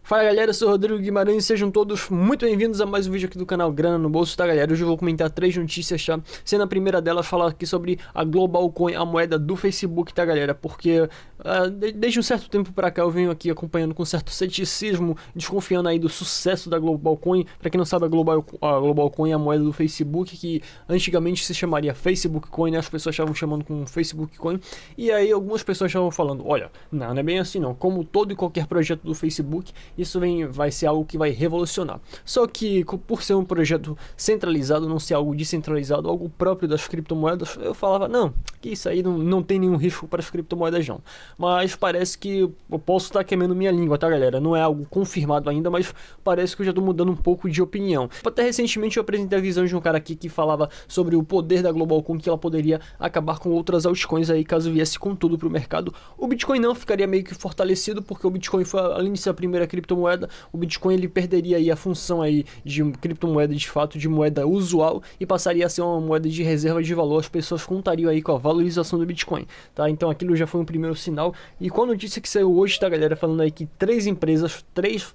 Fala galera, eu sou o Rodrigo Guimarães, sejam todos muito bem-vindos a mais um vídeo aqui do canal Grana no Bolso, tá galera? Hoje eu vou comentar 3 notícias, tá? Sendo a primeira delas falar aqui sobre a Global Coin, a moeda do Facebook, tá galera? Porque desde um certo tempo pra cá eu venho aqui acompanhando com certo ceticismo, desconfiando aí do sucesso da Global Coin. Pra quem não sabe, a Global Coin é a moeda do Facebook, que antigamente se chamaria Facebook Coin, né? As pessoas estavam chamando com Facebook Coin. E aí algumas pessoas estavam falando, olha, não é bem assim não, como todo e qualquer projeto do Facebook, isso vai ser algo que vai revolucionar. Só que por ser um projeto centralizado, não ser algo descentralizado, algo próprio das criptomoedas, eu falava, não, que isso aí não tem nenhum risco para as criptomoedas não. Mas parece que eu posso estar queimando minha língua, tá galera? Não é algo confirmado ainda, mas parece que eu já estou mudando um pouco de opinião. Até recentemente eu apresentei a visão de um cara aqui que falava sobre o poder da Global Coin, que ela poderia acabar com outras altcoins aí, caso viesse com tudo para o mercado. O Bitcoin não ficaria meio que fortalecido, porque o Bitcoin foi, além de ser a primeira criptomoeda, o Bitcoin ele perderia aí a função aí de criptomoeda de fato, de moeda usual, e passaria a ser uma moeda de reserva de valor. As pessoas contariam aí com a valorização do Bitcoin, tá? Então aquilo já foi um primeiro sinal. E com a notícia que saiu hoje, tá galera, falando aí que três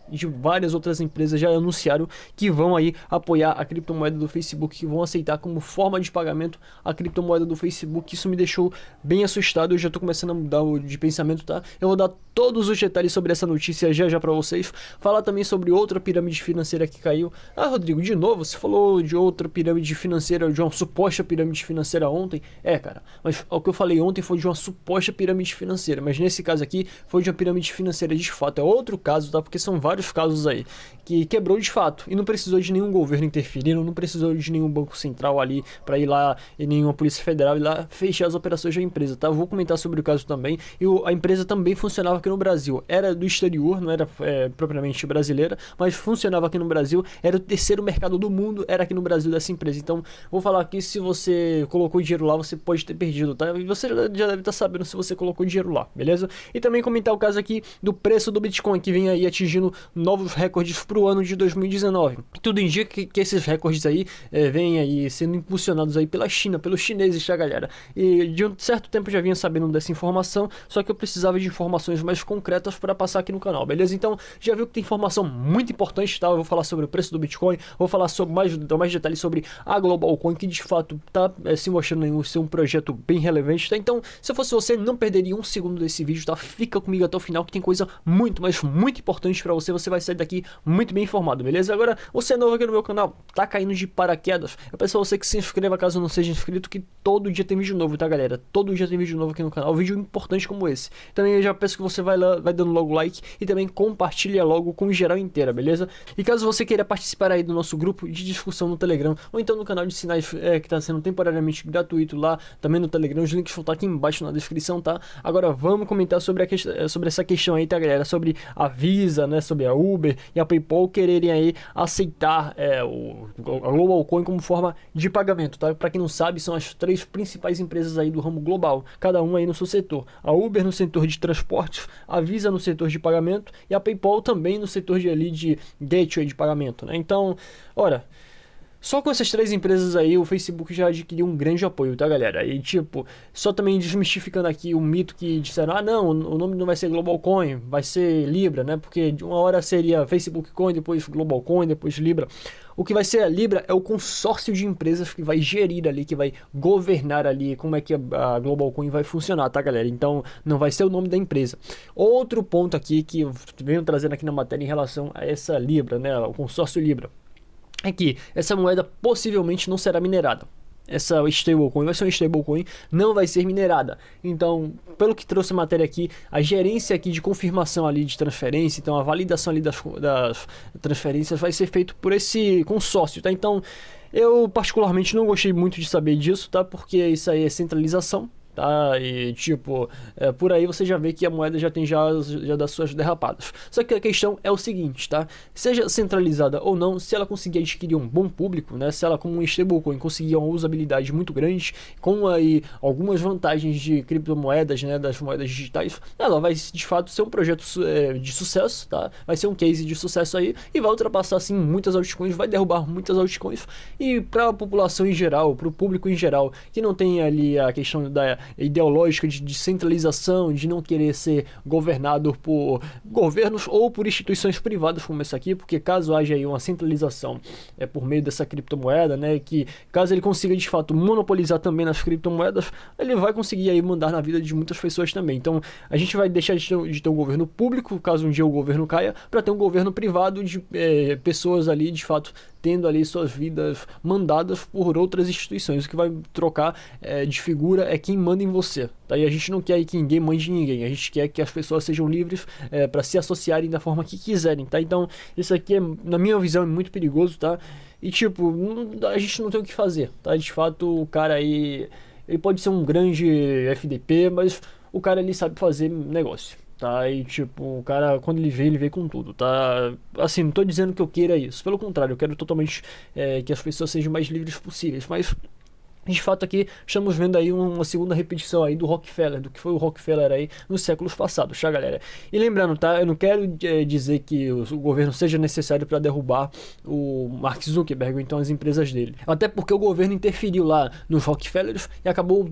de várias outras empresas já anunciaram que vão aí apoiar a criptomoeda do Facebook, que vão aceitar como forma de pagamento a criptomoeda do Facebook. Isso me deixou bem assustado, eu já tô começando a mudar de pensamento, tá? Eu vou dar todos os detalhes sobre essa notícia já pra vocês. Falar também sobre outra pirâmide financeira que caiu. Ah, Rodrigo, de novo, você falou de outra pirâmide financeira, de uma suposta pirâmide financeira ontem. É, cara, mas o que eu falei ontem foi de uma suposta pirâmide financeira, mas nesse caso aqui foi de uma pirâmide financeira de fato. É outro caso, tá? Porque são vários casos aí que quebrou de fato e não precisou de nenhum governo interferindo, não precisou de nenhum banco central ali para ir lá e nenhuma polícia federal ir lá fechar as operações da empresa, tá? Eu vou comentar sobre o caso também. E a empresa também funcionava aqui no Brasil, era do exterior, não era propriamente brasileira, mas funcionava aqui no Brasil, era o terceiro mercado do mundo, era aqui no Brasil dessa empresa. Então vou falar aqui, se você colocou dinheiro lá, você pode ter perdido, tá? E você já deve estar sabendo se você colocou dinheiro lá, beleza? E também comentar o caso aqui do preço do Bitcoin, que vem aí atingindo novos recordes para o ano de 2019. Tudo indica que esses recordes aí vêm aí sendo impulsionados aí pela China, pelos chineses, tá galera? E de um certo tempo eu já vinha sabendo dessa informação, só que eu precisava de informações mais concretas para passar aqui no canal, beleza? Então já viu que tem informação muito importante, tá? Eu vou falar sobre o preço do Bitcoin, vou falar sobre mais detalhes sobre a Global Coin, que de fato tá se mostrando ser um projeto bem relevante, tá? Então, se eu fosse você, não perderia um segundo desse vídeo, tá? Fica comigo até o final que tem coisa muito, mas muito importante para você. Você vai sair daqui muito bem informado, beleza? Agora, você é novo aqui no meu canal, tá caindo de paraquedas, eu peço a você que se inscreva caso não seja inscrito, que todo dia tem vídeo novo, tá galera? Todo dia tem vídeo novo aqui no canal, vídeo importante como esse. Também eu já peço que você vai lá, vai dando logo like e também compartilha logo com geral inteira, beleza? E caso você queira participar aí do nosso grupo de discussão no Telegram, ou então no canal de sinais que está sendo temporariamente gratuito lá, também no Telegram, os links vão estar aqui embaixo na descrição, tá? Agora vamos comentar sobre essa questão aí, tá galera? Sobre a Visa, né? Sobre a Uber e a PayPal quererem aí aceitar a Global Coin como forma de pagamento, tá? Para quem não sabe, são as três principais empresas aí do ramo global, cada uma aí no seu setor. A Uber no setor de transportes, a Visa no setor de pagamento e a PayPal também no setor de gateway de pagamento, né? Então, ora, só com essas três empresas aí o Facebook já adquiriu um grande apoio, tá galera? E tipo, só também desmistificando aqui o mito que disseram, ah não, o nome não vai ser Global Coin, vai ser Libra, né? Porque de uma hora seria Facebook Coin, depois Global Coin, depois Libra. O que vai ser a Libra é o consórcio de empresas que vai gerir ali, que vai governar ali como é que a Global Coin vai funcionar, tá galera? Então não vai ser o nome da empresa. Outro ponto aqui que eu venho trazendo aqui na matéria em relação a essa Libra, né? O consórcio Libra, é que essa moeda possivelmente não será minerada. Essa stablecoin vai ser uma stablecoin, não vai ser minerada. Então, pelo que trouxe a matéria aqui, a gerência aqui de confirmação ali de transferência, então a validação ali das transferências vai ser feito por esse consórcio, tá? Então, eu particularmente não gostei muito de saber disso, tá? Porque isso aí é centralização, tá? E tipo, por aí você já vê que a moeda já tem já das suas derrapadas. Só que a questão é o seguinte, tá? Seja centralizada ou não, se ela conseguir adquirir um bom público, né? Se ela como um stablecoin conseguir uma usabilidade muito grande, com aí algumas vantagens de criptomoedas, né? Das moedas digitais, ela vai de fato ser um projeto de sucesso, tá? Vai ser um case de sucesso aí e vai ultrapassar assim muitas altcoins, vai derrubar muitas altcoins. E para a população em geral, para o público em geral, que não tem ali a questão da ideológica de descentralização, de não querer ser governado por governos ou por instituições privadas como essa aqui, porque caso haja aí uma centralização por meio dessa criptomoeda, né, que caso ele consiga de fato monopolizar também nas criptomoedas, ele vai conseguir aí mandar na vida de muitas pessoas também. Então a gente vai deixar de ter um governo público, caso um dia o governo caia, para ter um governo privado de pessoas ali de fato tendo ali suas vidas mandadas por outras instituições. O que vai trocar de figura é quem manda em você, tá? E a gente não quer aí que ninguém mande ninguém, a gente quer que as pessoas sejam livres para se associarem da forma que quiserem, tá? Então isso aqui na minha visão é muito perigoso, tá? E tipo, a gente não tem o que fazer, tá? De fato o cara aí, ele pode ser um grande FDP, mas o cara ali sabe fazer negócio, tá? E tipo, o cara, quando ele vê com tudo, tá? Assim, não tô dizendo que eu queira isso, pelo contrário, eu quero totalmente que as pessoas sejam mais livres possíveis, mas de fato aqui estamos vendo aí uma segunda repetição aí do Rockefeller, do que foi o Rockefeller aí nos séculos passados, tá, galera? E lembrando, tá, eu não quero dizer que o governo seja necessário para derrubar o Mark Zuckerberg ou então as empresas dele, até porque o governo interferiu lá nos Rockefellers e acabou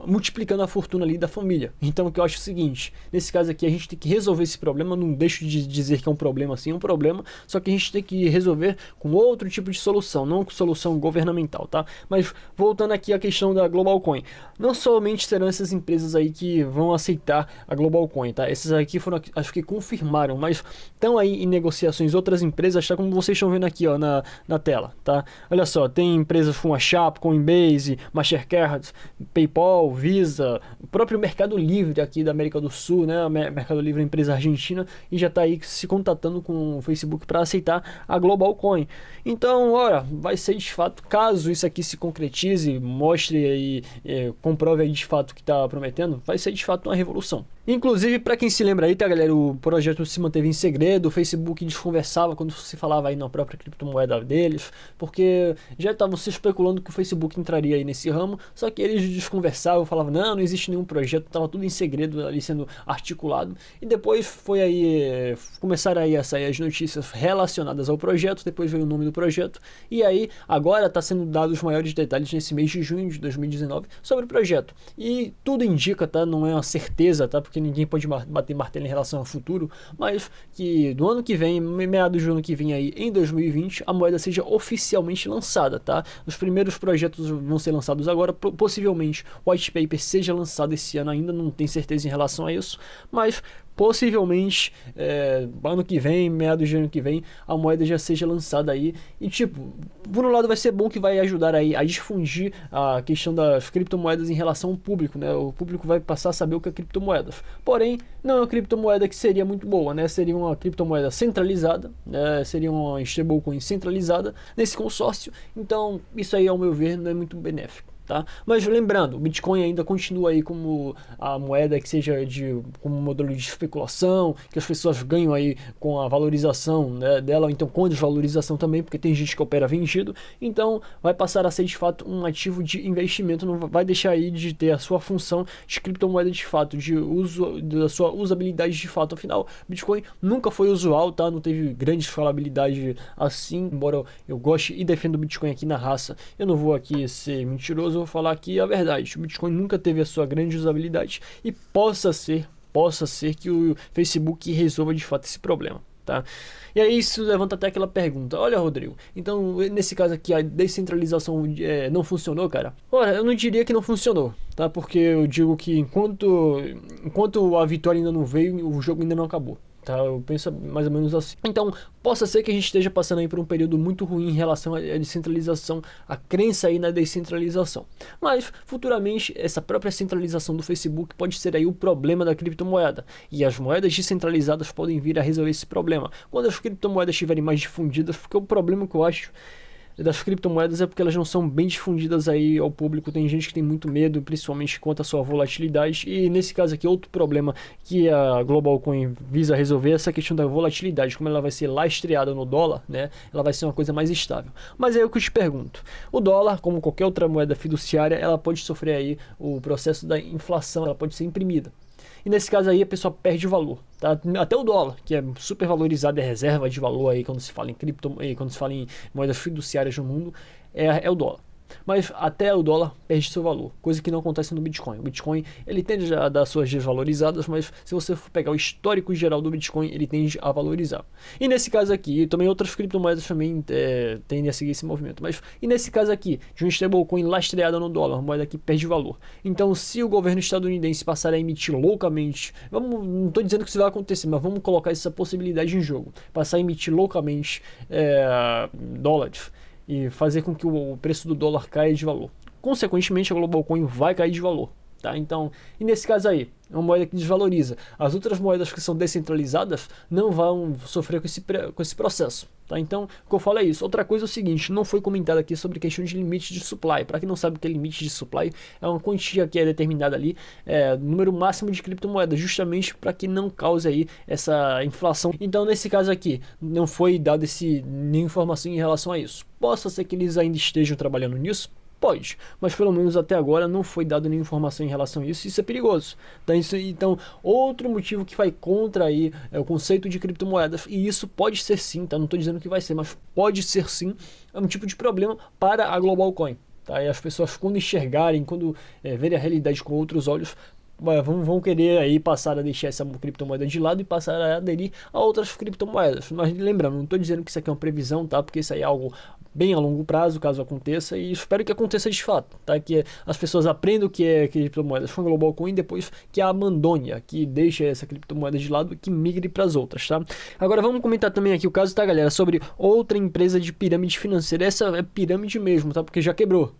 multiplicando a fortuna ali da família. Então o que eu acho é o seguinte, nesse caso aqui a gente tem que resolver esse problema, não deixo de dizer que é um problema assim, é um problema, só que a gente tem que resolver com outro tipo de solução, não com solução governamental, tá? Mas voltando aqui a questão da Global Coin, não somente serão essas empresas aí que vão aceitar a Global Coin, tá? Essas aqui foram as que confirmaram, mas estão aí em negociações outras empresas, tá? Como vocês estão vendo aqui, ó, na tela, tá? Olha só, tem empresas como a Sharp, Coinbase, Mastercard, PayPal, Visa, o próprio Mercado Livre aqui da América do Sul, né? Mercado Livre é uma empresa argentina e já tá aí se contatando com o Facebook para aceitar a Global Coin. Então, olha, vai ser de fato, caso isso aqui se concretize, mostre aí, comprove aí de fato o que está prometendo, vai ser de fato uma revolução. Inclusive, para quem se lembra aí, tá, galera, o projeto se manteve em segredo, o Facebook desconversava quando se falava aí na própria criptomoeda deles, porque já estavam se especulando que o Facebook entraria aí nesse ramo, só que eles desconversavam, falavam, não existe nenhum projeto, estava tudo em segredo ali sendo articulado, e depois foi aí, começaram aí a sair as notícias relacionadas ao projeto, depois veio o nome do projeto, e aí agora está sendo dados os maiores detalhes nesse mês de junho de 2019 sobre o projeto, e tudo indica, tá, não é uma certeza, tá, porque ninguém pode bater martelo em relação ao futuro, mas que do ano que vem, meados do ano que vem aí, em 2020, a moeda seja oficialmente lançada, tá? Os primeiros projetos vão ser lançados agora, possivelmente o white paper seja lançado esse ano, ainda não tenho certeza em relação a isso, mas possivelmente ano que vem, meados de ano que vem, a moeda já seja lançada aí. E tipo, por um lado vai ser bom que vai ajudar aí a difundir a questão das criptomoedas em relação ao público, né? O público vai passar a saber o que é criptomoedas. Porém, não é uma criptomoeda que seria muito boa, né? Seria uma criptomoeda centralizada, né? Seria uma stablecoin centralizada nesse consórcio. Então, isso aí, ao meu ver, não é muito benéfico. Tá? Mas lembrando, o Bitcoin ainda continua aí como a moeda que seja como modelo de especulação, que as pessoas ganham aí com a valorização, né, dela, ou então com a desvalorização também, porque tem gente que opera vendido, então vai passar a ser de fato um ativo de investimento, não vai deixar aí de ter a sua função de criptomoeda de fato, de uso, da sua usabilidade de fato. Afinal, Bitcoin nunca foi usual, tá? Não teve grande escalabilidade assim, embora eu goste e defenda o Bitcoin aqui na raça, eu não vou aqui ser mentiroso, eu vou falar aqui a verdade. O Bitcoin nunca teve a sua grande usabilidade e possa ser que o Facebook resolva de fato esse problema, tá? E aí isso levanta até aquela pergunta, olha, Rodrigo, então nesse caso aqui a descentralização não funcionou, cara? Ora, eu não diria que não funcionou, tá? Porque eu digo que enquanto a vitória ainda não veio, o jogo ainda não acabou. Tá, eu penso mais ou menos assim. Então, possa ser que a gente esteja passando aí por um período muito ruim em relação à descentralização, a crença aí na descentralização. Mas, futuramente, essa própria centralização do Facebook pode ser aí o problema da criptomoeda. E as moedas descentralizadas podem vir a resolver esse problema. Quando as criptomoedas estiverem mais difundidas, porque o problema que eu acho das criptomoedas é porque elas não são bem difundidas aí ao público, tem gente que tem muito medo, principalmente quanto à sua volatilidade, e nesse caso aqui outro problema que a Global Coin visa resolver é essa questão da volatilidade, como ela vai ser lastreada no dólar, né, ela vai ser uma coisa mais estável. Mas aí é o que eu te pergunto, o dólar, como qualquer outra moeda fiduciária, ela pode sofrer aí o processo da inflação, ela pode ser imprimida. E nesse caso aí a pessoa perde valor, tá? Até o dólar, que é super valorizado, é reserva de valor aí quando se fala em cripto, quando se fala em moedas fiduciárias no mundo, é o dólar. Mas até o dólar perde seu valor, coisa que não acontece no Bitcoin. O Bitcoin, ele tende a dar suas desvalorizadas, mas se você for pegar o histórico geral do Bitcoin, ele tende a valorizar. E nesse caso aqui, também outras criptomoedas também tendem a seguir esse movimento. Mas e nesse caso aqui, de um stablecoin lastreada no dólar, uma moeda que perde valor. Então, se o governo estadunidense passar a emitir loucamente, não estou dizendo que isso vai acontecer, mas vamos colocar essa possibilidade em jogo, passar a emitir loucamente dólares e fazer com que o preço do dólar caia de valor. Consequentemente, a Global Coin vai cair de valor. Tá? Então, e nesse caso aí, é uma moeda que desvaloriza. As outras moedas que são descentralizadas não vão sofrer com esse processo. Tá? Então, o que eu falo é isso. Outra coisa é o seguinte, não foi comentado aqui sobre questão de limite de supply. Para quem não sabe o que é limite de supply, é uma quantia que é determinada ali, número máximo de criptomoedas, justamente para que não cause aí essa inflação. Então, nesse caso aqui, não foi dado nenhuma informação em relação a isso. Possa ser que eles ainda estejam trabalhando nisso? Pode, mas pelo menos até agora não foi dada nenhuma informação em relação a isso, e isso é perigoso. Tá? Então, outro motivo que vai contra aí o conceito de criptomoedas, e isso pode ser sim, tá? Não estou dizendo que vai ser, mas pode ser sim, é um tipo de problema para a Global Coin. Tá? E as pessoas, quando enxergarem, quando verem a realidade com outros olhos, vão querer aí passar a deixar essa criptomoeda de lado e passar a aderir a outras criptomoedas. Mas lembrando, não estou dizendo que isso aqui é uma previsão, tá? Porque isso aí é algo bem a longo prazo, caso aconteça, e espero que aconteça de fato, tá? Que as pessoas aprendam o que é criptomoedas com a Global Coin, depois que a abandone, que deixe essa criptomoeda de lado e que migre para as outras, tá? Agora vamos comentar também aqui o caso, tá, galera, sobre outra empresa de pirâmide financeira. Essa é pirâmide mesmo, tá? Porque já quebrou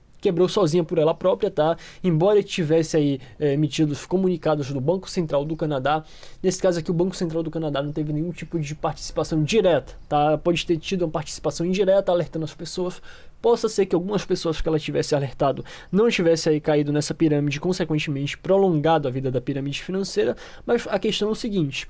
sozinha por ela própria, tá? Embora tivesse aí emitido comunicados do Banco Central do Canadá, nesse caso aqui o Banco Central do Canadá não teve nenhum tipo de participação direta, tá? Pode ter tido uma participação indireta, alertando as pessoas. Possa ser que algumas pessoas que ela tivesse alertado não tivesse aí caído nessa pirâmide, consequentemente prolongado a vida da pirâmide financeira, mas a questão é o seguinte,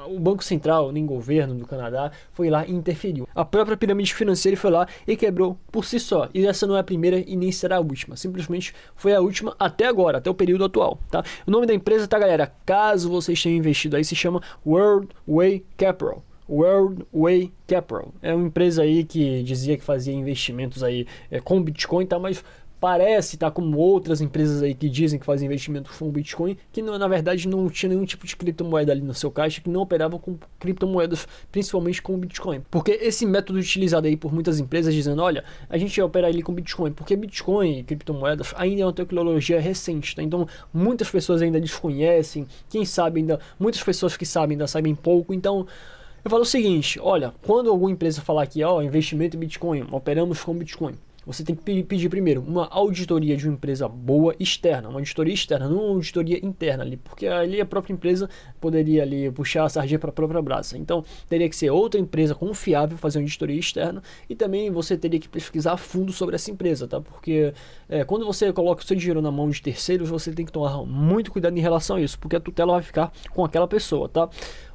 o Banco Central, nem governo do Canadá, foi lá e interferiu. A própria pirâmide financeira foi lá e quebrou por si só, e essa não é a primeira e nem será a última, simplesmente foi a última até agora, até o período atual, tá? O nome da empresa, tá, galera, caso vocês tenham investido aí, se chama World Way Capital. World Way Capital é uma empresa aí que dizia que fazia investimentos aí com Bitcoin, tá? Mas parece, tá, como outras empresas aí que dizem que fazem investimentos com Bitcoin, que na verdade não tinha nenhum tipo de criptomoeda ali no seu caixa, que não operavam com criptomoedas, principalmente com Bitcoin. Porque esse método utilizado aí por muitas empresas dizendo, olha, a gente vai operar ali com Bitcoin, porque Bitcoin e criptomoedas ainda é uma tecnologia recente, tá? Então muitas pessoas ainda desconhecem, quem sabe ainda, muitas pessoas que sabem ainda sabem pouco, então eu falo o seguinte, olha, quando alguma empresa falar aqui, ó, investimento em Bitcoin, operamos com Bitcoin, você tem que pedir primeiro uma auditoria de uma empresa boa externa, uma auditoria externa, não uma auditoria interna ali, porque ali a própria empresa poderia ali puxar a sardinha para a própria brasa. Então teria que ser outra empresa confiável fazer uma auditoria externa, e também você teria que pesquisar a fundo sobre essa empresa, tá? Porque quando você coloca o seu dinheiro na mão de terceiros, você tem que tomar muito cuidado em relação a isso, porque a tutela vai ficar com aquela pessoa, tá?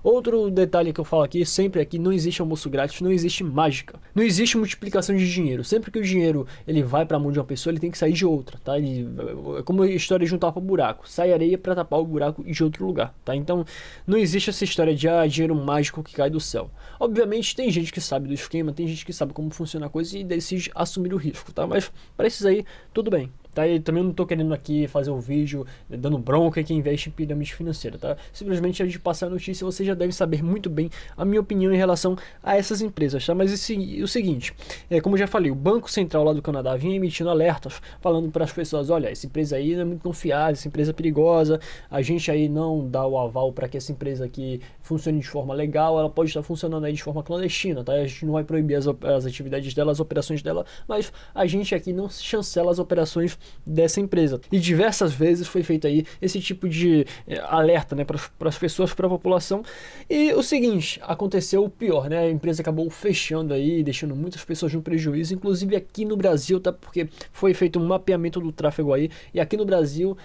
Outro detalhe que eu falo aqui, sempre é que não existe almoço grátis, não existe mágica, não existe multiplicação de dinheiro. Sempre que o dinheiro ele vai para a mão de uma pessoa, ele tem que sair de outra, tá? É como a história de juntar para buraco, sai areia para tapar o buraco de outro lugar, tá? Então não existe essa história de dinheiro mágico que cai do céu. Obviamente tem gente que sabe do esquema, tem gente que sabe como funciona a coisa e decide assumir o risco, tá? Mas para esses aí, tudo bem. Tá? E também não tô querendo aqui fazer um vídeo dando bronca em quem investe em pirâmide financeira, tá? Simplesmente antes de passar a notícia, você já deve saber muito bem a minha opinião em relação a essas empresas, tá? Mas o seguinte, como eu já falei, o Banco Central lá do Canadá vinha emitindo alertas, falando para as pessoas, olha, essa empresa aí não é muito confiável, essa empresa é perigosa, a gente aí não dá o aval para que essa empresa aqui funcione de forma legal, ela pode estar funcionando aí de forma clandestina, tá? A gente não vai proibir as atividades dela, as operações dela, mas a gente aqui não chancela as operações dessa empresa. E diversas vezes foi feito aí esse tipo de alerta, né, para as pessoas, para a população. E o seguinte, aconteceu o pior, né? A empresa acabou fechando aí, deixando muitas pessoas no prejuízo, inclusive aqui no Brasil, tá? Porque foi feito um mapeamento do tráfego aí, e aqui no Brasil,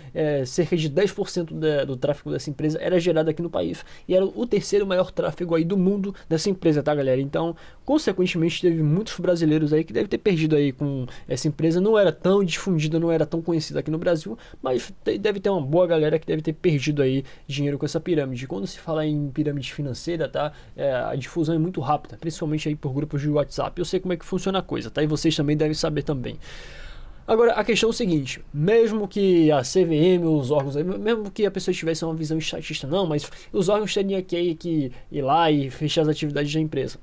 cerca de 10% do tráfego dessa empresa era gerado aqui no país, e era o terceiro maior tráfego aí do mundo dessa empresa, tá, galera? Então, consequentemente, teve muitos brasileiros aí que devem ter perdido aí com essa empresa, não era tão difundida, não era tão conhecida aqui no Brasil, mas deve ter uma boa galera que deve ter perdido aí dinheiro com essa pirâmide. Quando se fala em pirâmide financeira, tá? A difusão é muito rápida, principalmente aí por grupos de WhatsApp. Eu sei como é que funciona a coisa, tá? E vocês também devem saber também. Agora, a questão é o seguinte, mesmo que a CVM, os órgãos, mesmo que a pessoa tivesse uma visão estatista, não, mas os órgãos teriam que ir lá e fechar as atividades da empresa.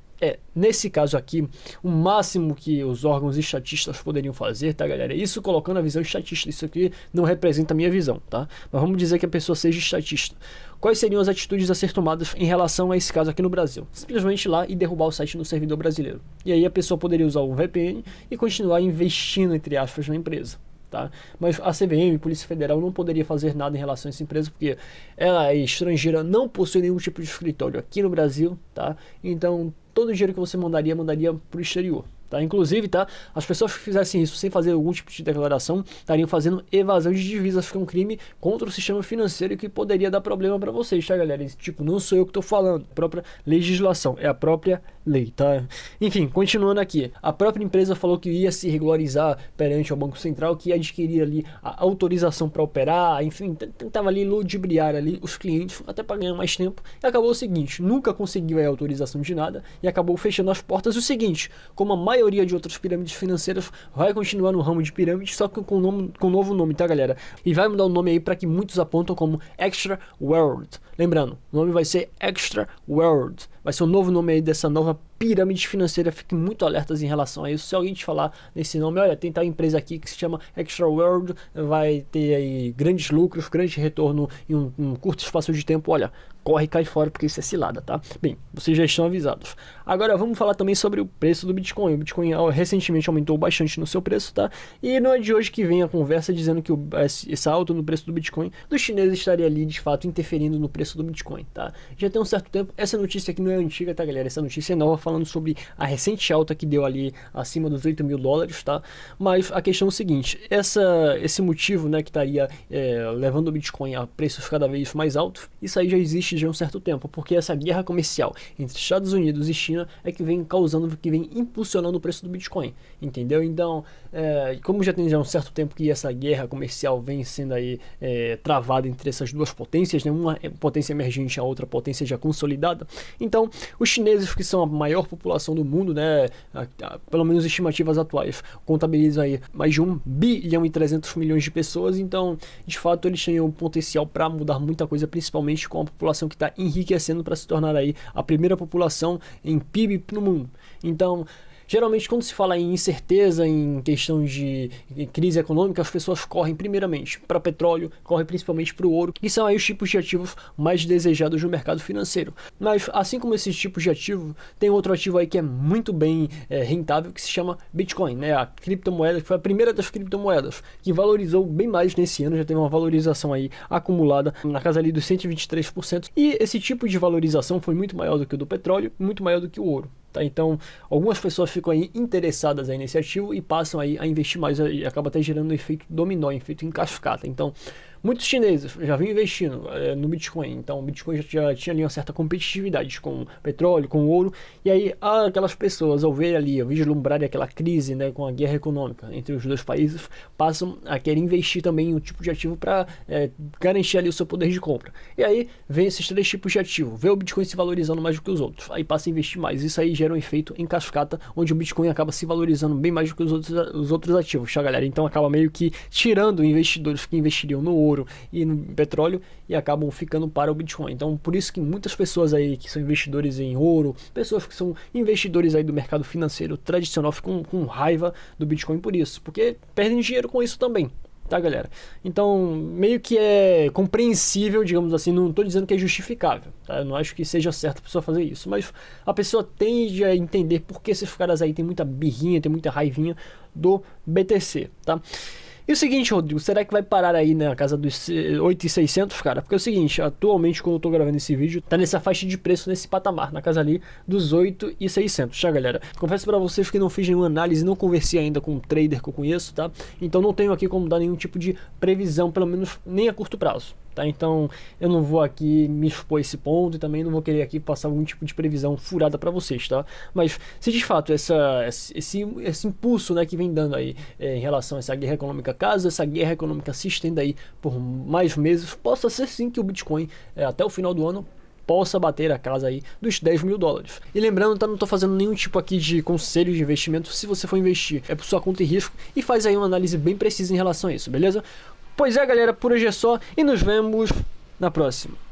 Nesse caso aqui, o máximo que os órgãos estatistas poderiam fazer, tá, galera? Isso colocando a visão estatista, isso aqui não representa a minha visão, tá? Mas vamos dizer que a pessoa seja estatista. Quais seriam as atitudes a ser tomadas em relação a esse caso aqui no Brasil? Simplesmente ir lá e derrubar o site no servidor brasileiro. E aí a pessoa poderia usar o VPN e continuar investindo, entre aspas, na empresa. Tá? Mas a CVM, Polícia Federal, não poderia fazer nada em relação a essa empresa porque ela é estrangeira, não possui nenhum tipo de escritório aqui no Brasil, tá? Então todo o dinheiro que você mandaria para o exterior. Tá? Inclusive, tá? As pessoas que fizessem isso sem fazer algum tipo de declaração estariam fazendo evasão de divisas, que é um crime contra o sistema financeiro e que poderia dar problema para vocês, tá, galera? Esse, tipo, não sou eu que estou falando, a própria legislação, é a própria lei, tá? Enfim, continuando aqui, a própria empresa falou que ia se regularizar perante ao Banco Central, que ia adquirir ali a autorização para operar, enfim, tentava ali ludibriar ali os clientes até para ganhar mais tempo, e acabou o seguinte, nunca conseguiu a autorização de nada e acabou fechando as portas. O seguinte, como a maioria de outras pirâmides financeiras vai continuar no ramo de pirâmide, só que com novo nome, tá, galera? E vai mudar o nome aí para que muitos apontam como Extra World. Lembrando, o nome vai ser Extra World. Vai ser o novo nome aí dessa nova pirâmide financeira. Fiquem muito alertas em relação a isso. Se alguém te falar nesse nome, olha, tem tal empresa aqui que se chama Extra World, vai ter aí grandes lucros, grande retorno em um curto espaço de tempo, olha, corre e cai fora porque isso é cilada, tá? Bem, vocês já estão avisados. Agora vamos falar também sobre o preço do Bitcoin. O Bitcoin recentemente aumentou bastante no seu preço, tá? E não é de hoje que vem a conversa dizendo que essa alta no preço do Bitcoin dos chineses estaria ali de fato interferindo no preço do Bitcoin, tá? Já tem um certo tempo, essa notícia aqui não é antiga, tá, galera? Essa notícia é nova, falando sobre a recente alta que deu ali acima dos $8.000, tá? Mas a questão é o seguinte, esse motivo, né, que estaria levando o Bitcoin a preços cada vez mais altos, isso aí já existe já há um certo tempo, porque essa guerra comercial entre Estados Unidos e China é que vem causando, que vem impulsionando o preço do Bitcoin, entendeu? Então, como já tem já um certo tempo que essa guerra comercial vem sendo aí travada entre essas duas potências, né, uma potência emergente e a outra potência já consolidada, então os chineses, que são a maior população do mundo, né, pelo menos estimativas atuais, contabilizam aí mais de 1,3 bilhão de pessoas, então de fato eles têm o potencial para mudar muita coisa, principalmente com a população que está enriquecendo para se tornar aí a primeira população em PIB no mundo. Então, geralmente, quando se fala em incerteza, em questão de crise econômica, as pessoas correm primeiramente para petróleo, correm principalmente para o ouro, que são aí os tipos de ativos mais desejados no mercado financeiro. Mas, assim como esses tipos de ativo, tem outro ativo aí que é muito bem rentável, que se chama Bitcoin, né? A criptomoeda, que foi a primeira das criptomoedas, que valorizou bem mais nesse ano, já teve uma valorização aí acumulada na casa ali dos 123%. E esse tipo de valorização foi muito maior do que o do petróleo, muito maior do que o ouro. Tá? Então, algumas pessoas ficam aí interessadas aí nesse ativo e passam aí a investir mais, e acaba até gerando um efeito dominó, um efeito em cascata. Então, muitos chineses já vinham investindo no Bitcoin, então o Bitcoin já tinha ali uma certa competitividade com o petróleo, com o ouro, e aí aquelas pessoas, ao ver ali, ao vislumbrarem aquela crise, né, com a guerra econômica entre os dois países, passam a querer investir também em um tipo de ativo para garantir ali o seu poder de compra. E aí vem esses três tipos de ativo, vê o Bitcoin se valorizando mais do que os outros, aí passa a investir mais, isso aí gera um efeito em cascata, onde o Bitcoin acaba se valorizando bem mais do que os outros ativos, tá, galera? Então acaba meio que tirando investidores que investiriam no ouro e no petróleo e acabam ficando para o Bitcoin. Então, por isso que muitas pessoas aí que são investidores em ouro, pessoas que são investidores aí do mercado financeiro tradicional ficam com raiva do Bitcoin por isso, porque perdem dinheiro com isso também. Tá, galera? Então, meio que é compreensível, digamos assim, não estou dizendo que é justificável, tá? Eu não acho que seja certo a pessoa fazer isso, mas a pessoa tende a entender por que esses caras aí tem muita birrinha, tem muita raivinha do BTC, tá? E o seguinte, Rodrigo, será que vai parar aí na casa dos 8.600, cara? Porque é o seguinte, atualmente, quando eu tô gravando esse vídeo, tá nessa faixa de preço, nesse patamar, na casa ali dos 8.600, tá, galera? Confesso pra vocês que não fiz nenhuma análise, não conversei ainda com um trader que eu conheço, tá? Então não tenho aqui como dar nenhum tipo de previsão, pelo menos nem a curto prazo. tá? Então eu não vou aqui me expor a esse ponto e também não vou querer aqui passar algum tipo de previsão furada para vocês, tá? Mas se de fato esse impulso, né, que vem dando aí em relação a essa guerra econômica, caso essa guerra econômica se estenda aí por mais meses, possa ser sim que o Bitcoin até o final do ano possa bater a casa aí dos 10 mil dólares. E lembrando, tá, não tô fazendo nenhum tipo aqui de conselho de investimento. Se você for investir, é por sua conta e risco, e faz aí uma análise bem precisa em relação a isso, beleza? Pois é, galera, por hoje é só e nos vemos na próxima.